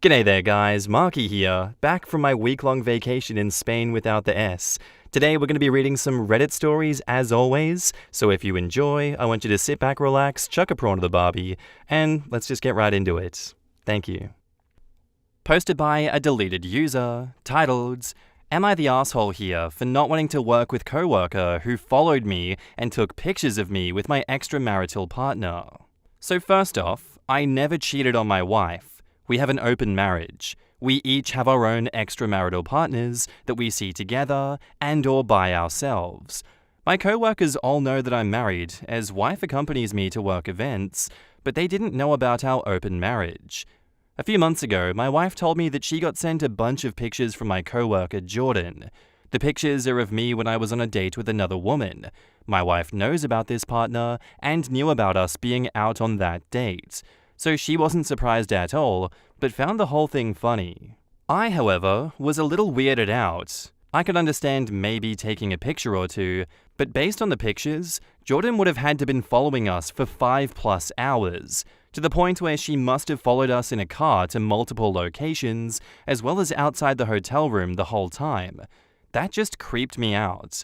G'day there guys, Marky here, back from my week-long vacation in Spain without the S. Today we're going to be reading some Reddit stories as always, so if you enjoy, I want you to sit back, relax, chuck a prawn to the barbie, and let's just get right into it. Thank you. Posted by a deleted user, titled, "Am I the asshole here for not wanting to work with Coworker who followed me and took pictures of me with my extramarital partner?" So first off, I never cheated on my wife. We have an open marriage. We each have our own extramarital partners that we see together and or by ourselves. My co-workers all know that I'm married, as wife accompanies me to work events, but they didn't know about our open marriage. A few months ago, my wife told me that she got sent a bunch of pictures from my co-worker Jordan. The pictures are of me when I was on a date with another woman. My wife knows about this partner and knew about us being out on that date. So she wasn't surprised at all, but found the whole thing funny. I, however, was a little weirded out. I could understand maybe taking a picture or two, but based on the pictures, Jordan would have had to been following us for 5+ hours, to the point where she must have followed us in a car to multiple locations, as well as outside the hotel room the whole time. That just creeped me out.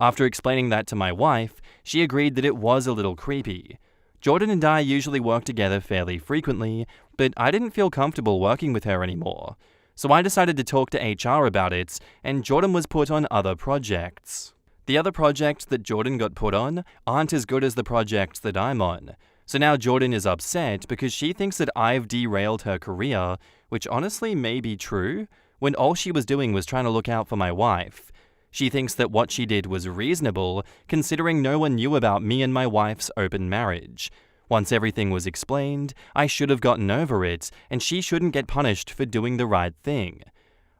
After explaining that to my wife, she agreed that it was a little creepy. Jordan and I usually work together fairly frequently, but I didn't feel comfortable working with her anymore. So I decided to talk to HR about it, and Jordan was put on other projects. The other projects that Jordan got put on aren't as good as the projects that I'm on. So now Jordan is upset because she thinks that I've derailed her career, which honestly may be true, when all she was doing was trying to look out for my wife. She thinks that what she did was reasonable, considering no one knew about me and my wife's open marriage. Once everything was explained, I should have gotten over it, and she shouldn't get punished for doing the right thing.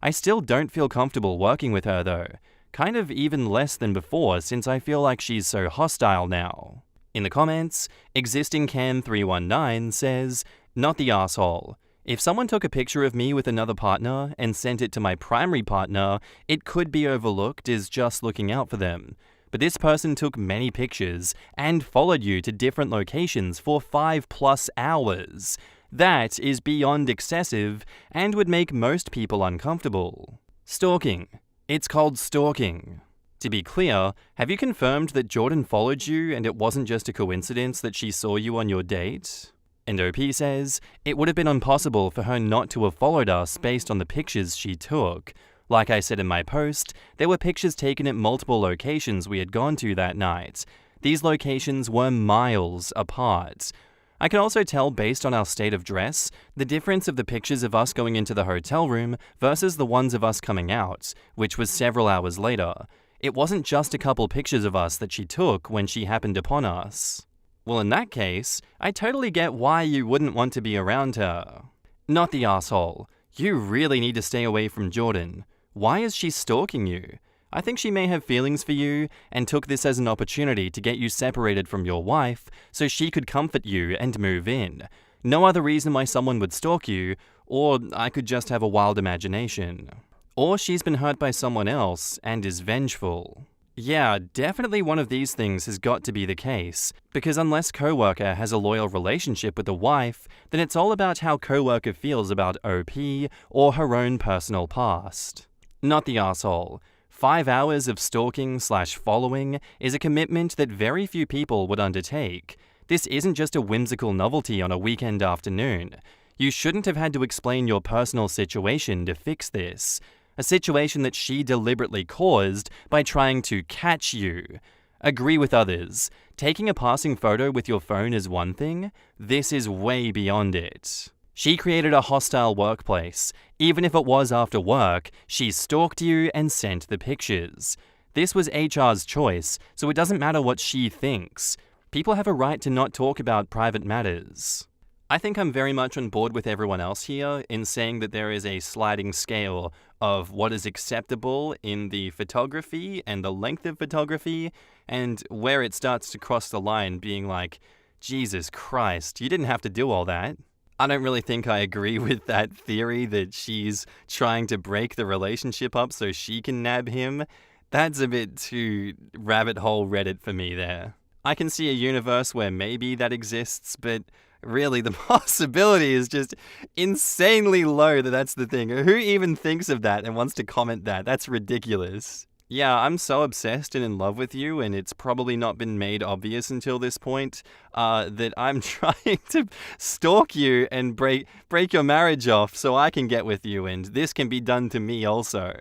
I still don't feel comfortable working with her though, kind of even less than before since I feel like she's so hostile now. In the comments, ExistingCam319 says, "Not the asshole. If someone took a picture of me with another partner and sent it to my primary partner, it could be overlooked as just looking out for them. But this person took many pictures and followed you to different locations for 5+ hours. That is beyond excessive and would make most people uncomfortable." Stalking. It's called stalking. To be clear, have you confirmed that Jordan followed you and it wasn't just a coincidence that she saw you on your date? And OP says, "It would have been impossible for her not to have followed us based on the pictures she took. Like I said in my post, there were pictures taken at multiple locations we had gone to that night. These locations were miles apart. I can also tell based on our state of dress, the difference of the pictures of us going into the hotel room versus the ones of us coming out, which was several hours later. It wasn't just a couple pictures of us that she took when she happened upon us." Well, in that case, I totally get why you wouldn't want to be around her. Not the asshole. You really need to stay away from Jordan. Why is she stalking you? I think she may have feelings for you and took this as an opportunity to get you separated from your wife so she could comfort you and move in. No other reason why someone would stalk you, or I could just have a wild imagination. Or she's been hurt by someone else and is vengeful. Yeah, definitely one of these things has got to be the case, because unless Coworker has a loyal relationship with the wife, then it's all about how Coworker feels about OP or her own personal past. Not the asshole. 5 hours of stalking/following is a commitment that very few people would undertake. This isn't just a whimsical novelty on a weekend afternoon. You shouldn't have had to explain your personal situation to fix this. A situation that she deliberately caused by trying to catch you. Agree with others. Taking a passing photo with your phone is one thing. This is way beyond it. She created a hostile workplace. Even if it was after work, she stalked you and sent the pictures. This was HR's choice, so it doesn't matter what she thinks. People have a right to not talk about private matters. I think I'm very much on board with everyone else here in saying that there is a sliding scale of what is acceptable in the photography and the length of photography, and where it starts to cross the line being like, Jesus Christ, you didn't have to do all that. I don't really think I agree with that theory that she's trying to break the relationship up so she can nab him. That's a bit too rabbit hole Reddit for me there. I can see a universe where maybe that exists, but Really, the possibility is just insanely low that that's the thing. Who even thinks of that and wants to comment that? That's ridiculous. Yeah, I'm so obsessed and in love with you, and it's probably not been made obvious until this point, that I'm trying to stalk you and break your marriage off so I can get with you, and this can be done to me also.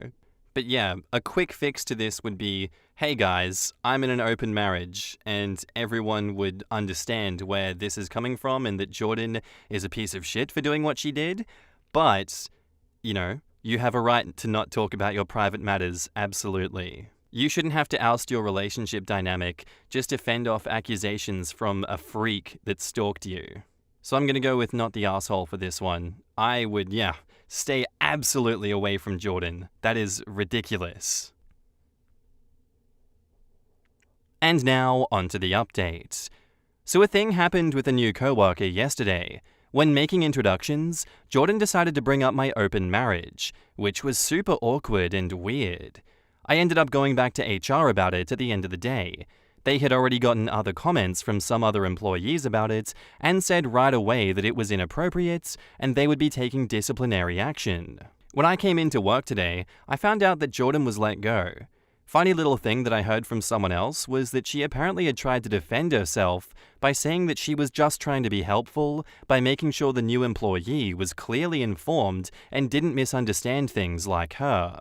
But yeah, a quick fix to this would be, hey guys, I'm in an open marriage, and everyone would understand where this is coming from and that Jordan is a piece of shit for doing what she did, but, you have a right to not talk about your private matters, absolutely. You shouldn't have to oust your relationship dynamic just to fend off accusations from a freak that stalked you. So I'm gonna go with not the asshole for this one. I would, stay absolutely away from Jordan. That is ridiculous. And now, onto the update. So a thing happened with a new coworker yesterday. When making introductions, Jordan decided to bring up my open marriage, which was super awkward and weird. I ended up going back to HR about it at the end of the day. They had already gotten other comments from some other employees about it and said right away that it was inappropriate and they would be taking disciplinary action. When I came into work today, I found out that Jordan was let go. Funny little thing that I heard from someone else was that she apparently had tried to defend herself by saying that she was just trying to be helpful by making sure the new employee was clearly informed and didn't misunderstand things like her.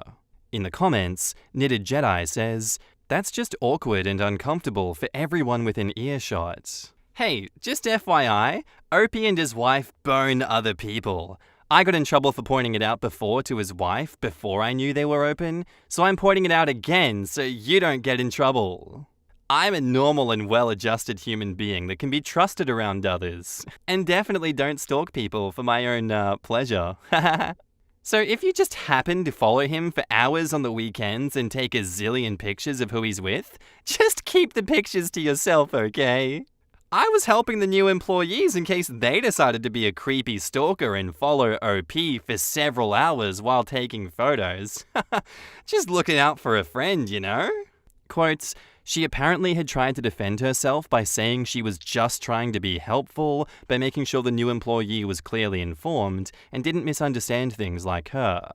In the comments, Knitted Jedi says, "That's just awkward and uncomfortable for everyone within earshot." Hey, just FYI, Opie and his wife bone other people. I got in trouble for pointing it out before to his wife before I knew they were open, so I'm pointing it out again so you don't get in trouble. I'm a normal and well-adjusted human being that can be trusted around others, and definitely don't stalk people for my own pleasure. So if you just happen to follow him for hours on the weekends and take a zillion pictures of who he's with, just keep the pictures to yourself, okay? I was helping the new employees in case they decided to be a creepy stalker and follow OP for several hours while taking photos. Just looking out for a friend, Quotes, she apparently had tried to defend herself by saying she was just trying to be helpful by making sure the new employee was clearly informed and didn't misunderstand things like her.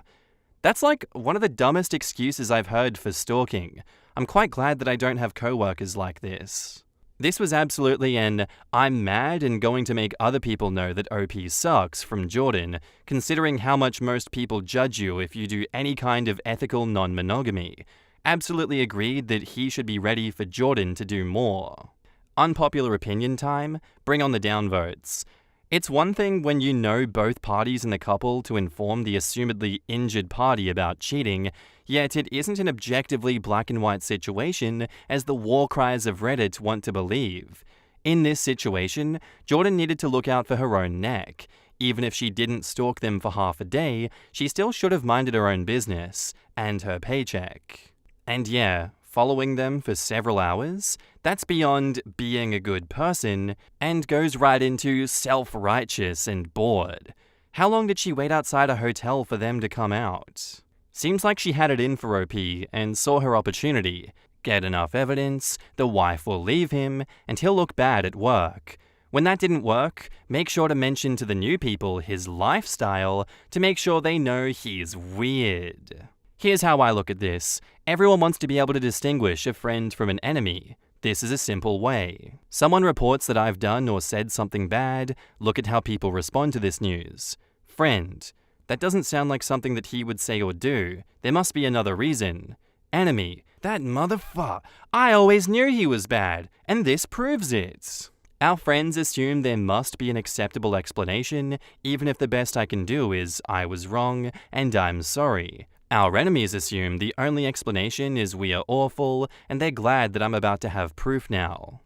That's like one of the dumbest excuses I've heard for stalking. I'm quite glad that I don't have coworkers like this. This was absolutely an "I'm mad and going to make other people know that OP sucks" from Jordan, considering how much most people judge you if you do any kind of ethical non-monogamy. Absolutely agreed that he should be ready for Jordan to do more. Unpopular opinion time, bring on the downvotes. It's one thing when you know both parties in the couple to inform the assumedly injured party about cheating, yet it isn't an objectively black and white situation as the war cries of Reddit want to believe. In this situation, Jordan needed to look out for her own neck. Even if she didn't stalk them for half a day, she still should have minded her own business, and her paycheck. And yeah, following them for several hours, that's beyond being a good person, and goes right into self-righteous and bored. How long did she wait outside a hotel for them to come out? Seems like she had it in for OP and saw her opportunity. Get enough evidence, the wife will leave him, and he'll look bad at work. When that didn't work, make sure to mention to the new people his lifestyle to make sure they know he's weird. Here's how I look at this. Everyone wants to be able to distinguish a friend from an enemy. This is a simple way. Someone reports that I've done or said something bad, look at how people respond to this news. Friend. That doesn't sound like something that he would say or do. There must be another reason. Enemy. That motherfucker. I always knew he was bad, and this proves it. Our friends assume there must be an acceptable explanation, even if the best I can do is I was wrong and I'm sorry. Our enemies assume the only explanation is we are awful, and they're glad that I'm about to have proof now.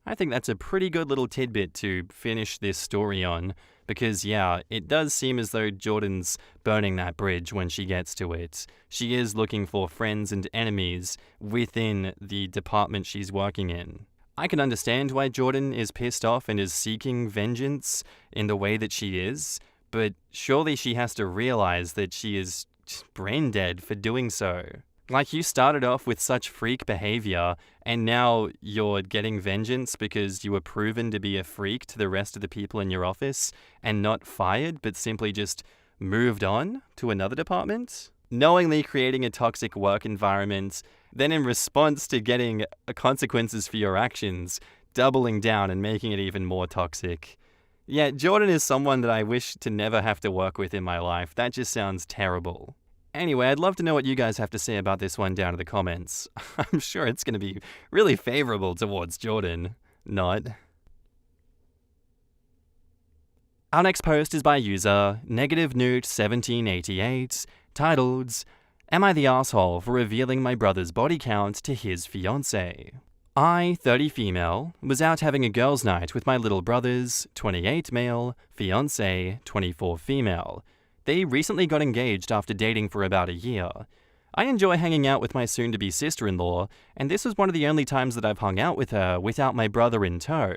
I think that's a pretty good little tidbit to finish this story on, because it does seem as though Jordan's burning that bridge when she gets to it. She is looking for friends and enemies within the department she's working in. I can understand why Jordan is pissed off and is seeking vengeance in the way that she is, but surely she has to realize that she is brain dead for doing so. Like, you started off with such freak behavior, and now you're getting vengeance because you were proven to be a freak to the rest of the people in your office and not fired, but simply just moved on to another department? Knowingly creating a toxic work environment, then in response to getting consequences for your actions, doubling down and making it even more toxic. Yeah, Jordan is someone that I wish to never have to work with in my life. That just sounds terrible. Anyway, I'd love to know what you guys have to say about this one down in the comments. I'm sure it's going to be really favorable towards Jordan. Not. Our next post is by user NegativeNewt1788, titled, Am I the asshole for revealing my brother's body count to his fiancée? I, 30 female, was out having a girls' night with my little brothers, 28 male, fiancée, 24 female. They recently got engaged after dating for about a year. I enjoy hanging out with my soon-to-be sister-in-law, and this was one of the only times that I've hung out with her without my brother in tow.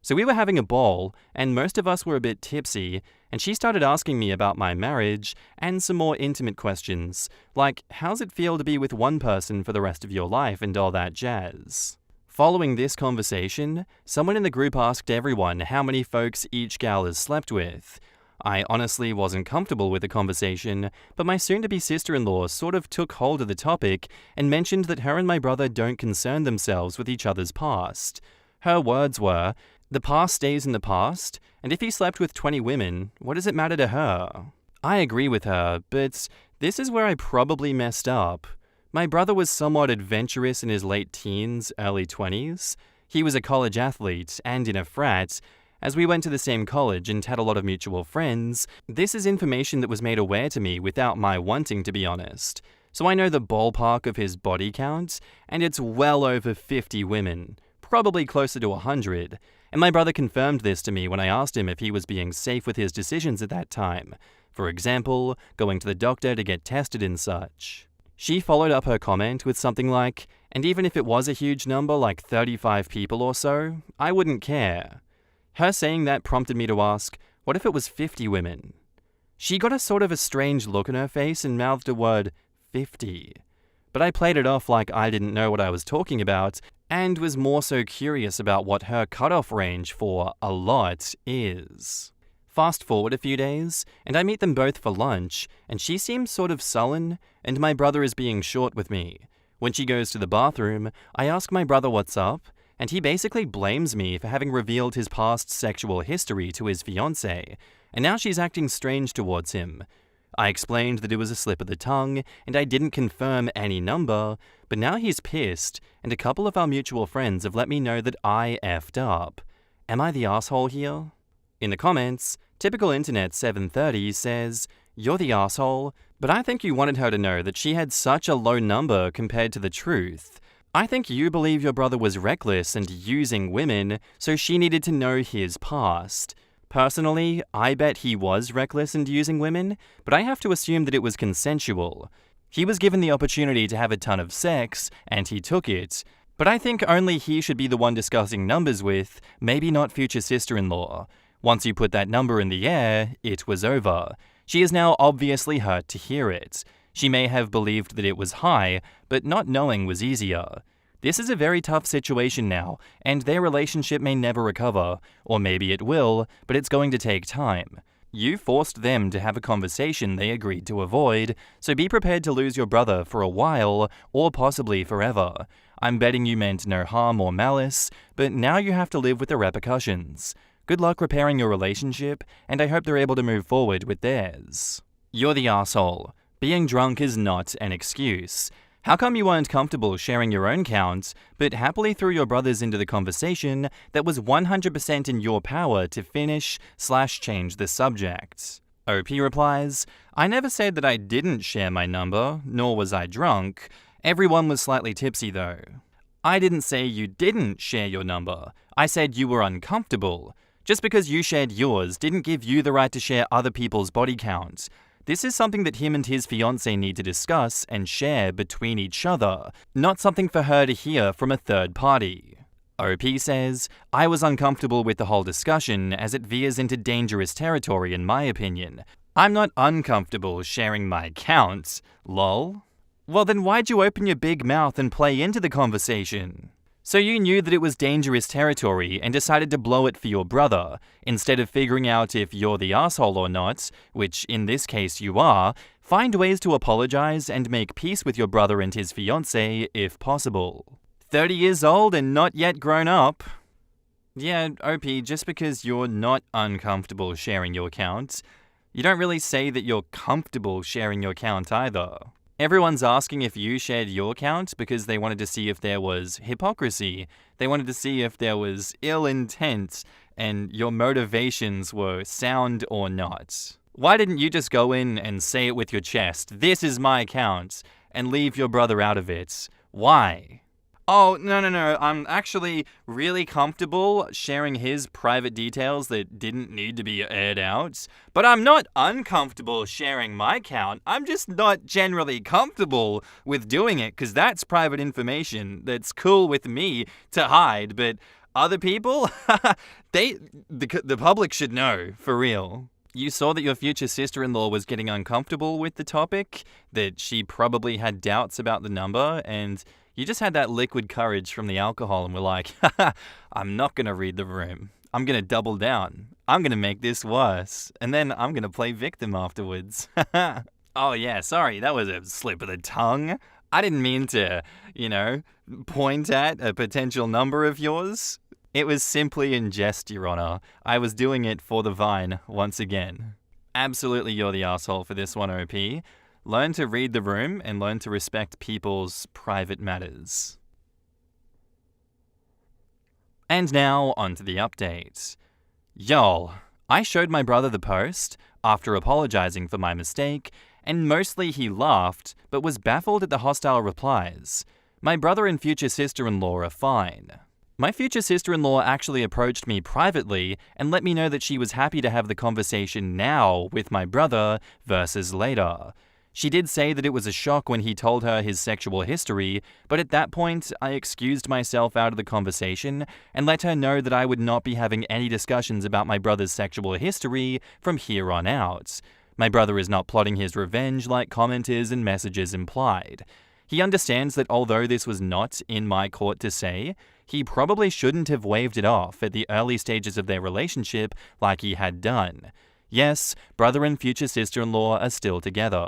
So we were having a ball, and most of us were a bit tipsy, and she started asking me about my marriage and some more intimate questions, like how's it feel to be with one person for the rest of your life and all that jazz. Following this conversation, someone in the group asked everyone how many folks each gal has slept with. I honestly wasn't comfortable with the conversation, but my soon-to-be sister-in-law sort of took hold of the topic and mentioned that her and my brother don't concern themselves with each other's past. Her words were, "The past stays in the past, and if he slept with 20 women, what does it matter to her?" I agree with her, but this is where I probably messed up. My brother was somewhat adventurous in his late teens, early 20s. He was a college athlete and in a frat. As we went to the same college and had a lot of mutual friends, this is information that was made aware to me without my wanting, to be honest. So I know the ballpark of his body count, and it's well over 50 women, probably closer to 100. And my brother confirmed this to me when I asked him if he was being safe with his decisions at that time. For example, going to the doctor to get tested and such. She followed up her comment with something like, and even if it was a huge number like 35 people or so, I wouldn't care. Her saying that prompted me to ask, what if it was 50 women? She got a sort of a strange look on her face and mouthed the word 50. But I played it off like I didn't know what I was talking about and was more so curious about what her cutoff range for a lot is. Fast forward a few days, and I meet them both for lunch, and she seems sort of sullen, and my brother is being short with me. When she goes to the bathroom, I ask my brother what's up, and he basically blames me for having revealed his past sexual history to his fiancée, and now she's acting strange towards him. I explained that it was a slip of the tongue, and I didn't confirm any number, but now he's pissed, and a couple of our mutual friends have let me know that I effed up. Am I the asshole here? In the comments, Typical Internet 730 says, "You're the asshole, but I think you wanted her to know that she had such a low number compared to the truth. I think you believe your brother was reckless and using women, so she needed to know his past. Personally, I bet he was reckless and using women, but I have to assume that it was consensual. He was given the opportunity to have a ton of sex, and he took it. But I think only he should be the one discussing numbers with, maybe not future sister-in-law. Once you put that number in the air, it was over. She is now obviously hurt to hear it. She may have believed that it was high, but not knowing was easier. This is a very tough situation now, and their relationship may never recover, or maybe it will, but it's going to take time. You forced them to have a conversation they agreed to avoid, so be prepared to lose your brother for a while, or possibly forever. I'm betting you meant no harm or malice, but now you have to live with the repercussions. Good luck repairing your relationship, and I hope they're able to move forward with theirs." You're the asshole. Being drunk is not an excuse. How come you weren't comfortable sharing your own count, but happily threw your brothers into the conversation that was 100% in your power to finish/change the subject? OP replies, "I never said that I didn't share my number, nor was I drunk. Everyone was slightly tipsy though. I didn't say you didn't share your number. I said you were uncomfortable. Just because you shared yours didn't give you the right to share other people's body count. This is something that him and his fiancée need to discuss and share between each other, not something for her to hear from a third party." OP says, "I was uncomfortable with the whole discussion as it veers into dangerous territory in my opinion. I'm not uncomfortable sharing my count, lol." Well, then why'd you open your big mouth and play into the conversation? So you knew that it was dangerous territory and decided to blow it for your brother, instead of figuring out if you're the asshole or not, which in this case you are. Find ways to apologize and make peace with your brother and his fiancée if possible. 30 years old and not yet grown up. Yeah, OP, just because you're not uncomfortable sharing your account, you don't really say that you're comfortable sharing your account either. Everyone's asking if you shared your account because they wanted to see if there was hypocrisy. They wanted to see if there was ill intent and your motivations were sound or not. Why didn't you just go in and say it with your chest, "This is my account," and leave your brother out of it? Why? Oh, no, I'm actually really comfortable sharing his private details that didn't need to be aired out. But I'm not uncomfortable sharing my account. I'm just not generally comfortable with doing it because that's private information that's cool with me to hide. But other people, the public should know, for real. You saw that your future sister-in-law was getting uncomfortable with the topic, that she probably had doubts about the number, and you just had that liquid courage from the alcohol and were like, I'm not going to read the room. I'm going to double down. I'm going to make this worse. And then I'm going to play victim afterwards. Oh yeah, sorry, that was a slip of the tongue. I didn't mean to, point at a potential number of yours. It was simply in jest, Your Honor. I was doing it for the Vine once again. Absolutely, you're the asshole for this one, OP. Learn to read the room and learn to respect people's private matters. And now, on to the update. Y'all, I showed my brother the post after apologizing for my mistake, and mostly he laughed, but was baffled at the hostile replies. My brother and future sister-in-law are fine. My future sister-in-law actually approached me privately and let me know that she was happy to have the conversation now with my brother versus later. She did say that it was a shock when he told her his sexual history, but at that point, I excused myself out of the conversation and let her know that I would not be having any discussions about my brother's sexual history from here on out. My brother is not plotting his revenge like commenters and messages implied. He understands that although this was not in my court to say, he probably shouldn't have waved it off at the early stages of their relationship like he had done. Yes, brother and future sister-in-law are still together.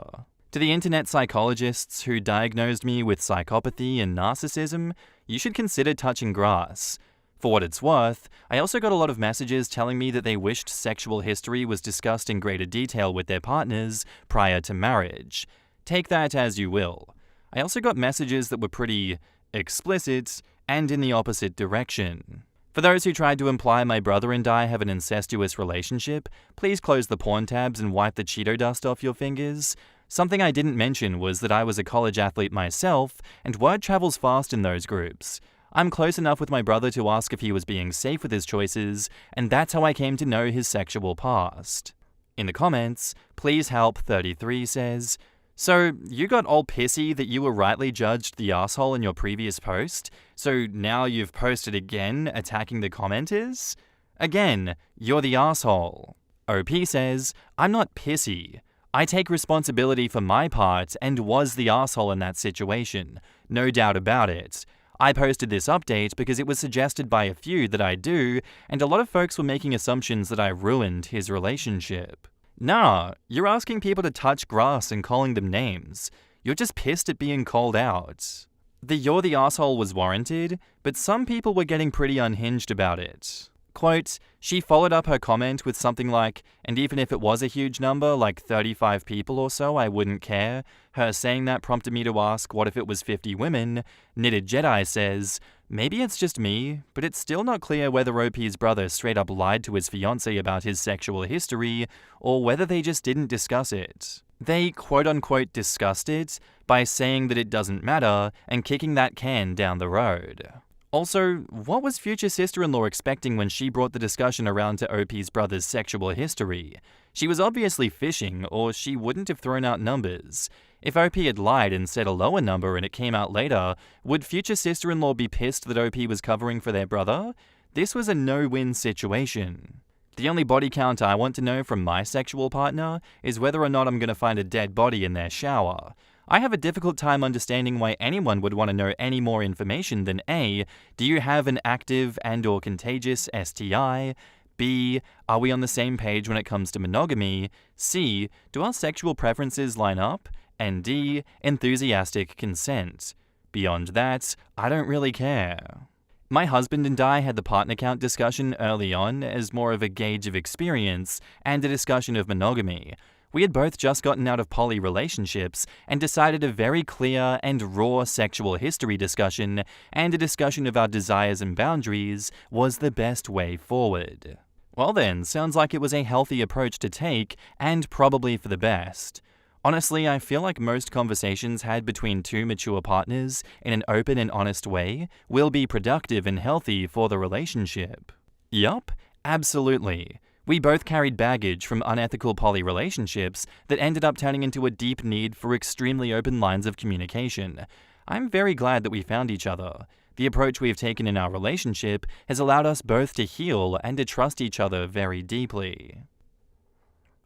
To the internet psychologists who diagnosed me with psychopathy and narcissism, you should consider touching grass. For what it's worth, I also got a lot of messages telling me that they wished sexual history was discussed in greater detail with their partners prior to marriage. Take that as you will. I also got messages that were pretty explicit and in the opposite direction. For those who tried to imply my brother and I have an incestuous relationship, please close the porn tabs and wipe the Cheeto dust off your fingers. Something I didn't mention was that I was a college athlete myself, and word travels fast in those groups. I'm close enough with my brother to ask if he was being safe with his choices, and that's how I came to know his sexual past. In the comments, Please Help 33 says, "So, you got all pissy that you were rightly judged the asshole in your previous post, so now you've posted again attacking the commenters? Again, you're the asshole." OP says, "I'm not pissy. I take responsibility for my part and was the asshole in that situation. No doubt about it. I posted this update because it was suggested by a few that I do, and a lot of folks were making assumptions that I ruined his relationship." Nah, you're asking people to touch grass and calling them names. You're just pissed at being called out. The "you're the asshole" was warranted, but some people were getting pretty unhinged about it. Quote, she followed up her comment with something like, "And even if it was a huge number, like 35 people or so, I wouldn't care." Her saying that prompted me to ask, what if it was 50 women? Knitted Jedi says, "Maybe it's just me, but it's still not clear whether OP's brother straight up lied to his fiancée about his sexual history, or whether they just didn't discuss it. They quote-unquote discussed it by saying that it doesn't matter and kicking that can down the road." Also, what was future sister-in-law expecting when she brought the discussion around to OP's brother's sexual history? She was obviously fishing, or she wouldn't have thrown out numbers. If OP had lied and said a lower number and it came out later, would future sister-in-law be pissed that OP was covering for their brother? This was a no-win situation. The only body count I want to know from my sexual partner is whether or not I'm going to find a dead body in their shower. I have a difficult time understanding why anyone would want to know any more information than A. Do you have an active and/or contagious STI? B. Are we on the same page when it comes to monogamy? C. Do our sexual preferences line up? And D. Enthusiastic consent. Beyond that, I don't really care. My husband and I had the partner count discussion early on as more of a gauge of experience and a discussion of monogamy. We had both just gotten out of poly relationships and decided a very clear and raw sexual history discussion and a discussion of our desires and boundaries was the best way forward. Well then, sounds like it was a healthy approach to take and probably for the best. Honestly, I feel like most conversations had between two mature partners in an open and honest way will be productive and healthy for the relationship. Yup, absolutely. We both carried baggage from unethical poly relationships that ended up turning into a deep need for extremely open lines of communication. I'm very glad that we found each other. The approach we've taken in our relationship has allowed us both to heal and to trust each other very deeply.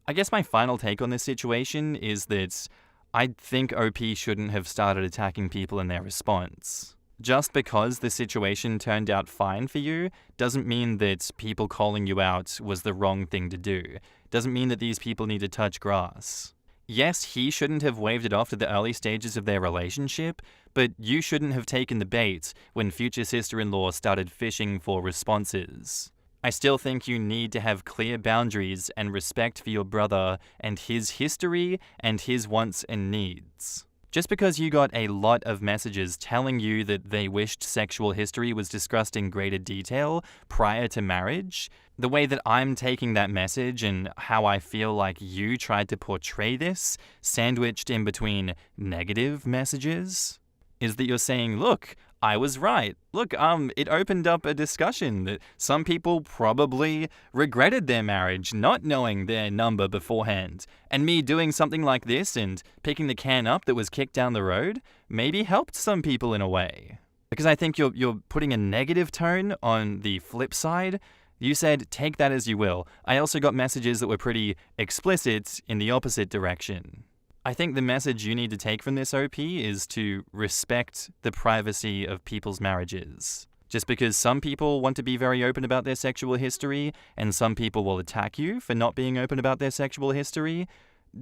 I guess my final take on this situation is that I think OP shouldn't have started attacking people in their response. Just because the situation turned out fine for you doesn't mean that people calling you out was the wrong thing to do. Doesn't mean that these people need to touch grass. Yes, he shouldn't have waved it off to the early stages of their relationship, but you shouldn't have taken the bait when future sister-in-law started fishing for responses. I still think you need to have clear boundaries and respect for your brother and his history and his wants and needs. Just because you got a lot of messages telling you that they wished sexual history was discussed in greater detail prior to marriage, the way that I'm taking that message and how I feel like you tried to portray this, sandwiched in between negative messages, is that you're saying, look, I was right. Look, it opened up a discussion that some people probably regretted their marriage not knowing their number beforehand. And me doing something like this and picking the can up that was kicked down the road maybe helped some people in a way. Because I think you're putting a negative tone on the flip side. You said, take that as you will. I also got messages that were pretty explicit in the opposite direction. I think the message you need to take from this OP is to respect the privacy of people's marriages. Just because some people want to be very open about their sexual history and some people will attack you for not being open about their sexual history,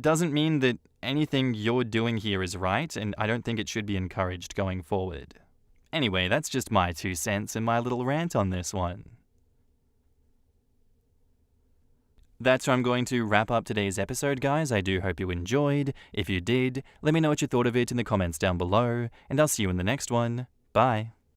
doesn't mean that anything you're doing here is right, and I don't think it should be encouraged going forward. Anyway, that's just my 2 cents and my little rant on this one. That's where I'm going to wrap up today's episode, guys. I do hope you enjoyed. If you did, let me know what you thought of it in the comments down below, and I'll see you in the next one. Bye.